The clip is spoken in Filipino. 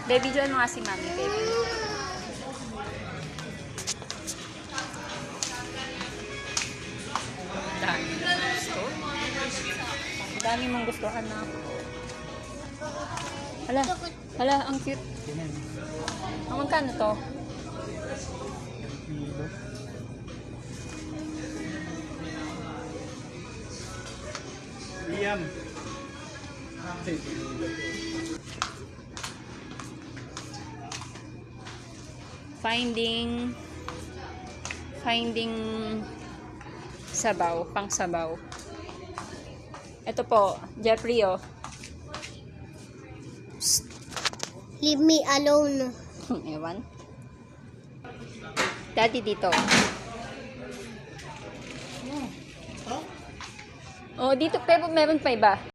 Baby, join mo nga si Mami, baby. Dami mong gusto. Dami mong gusto, anak. Hala, ang cute. Ang magkano to? Liam. Finding sabaw, pang sabaw. Ito po, Jeffrey, oh. Leave me alone. Ewan. Daddy dito. Oh, dito, pero meron pa iba.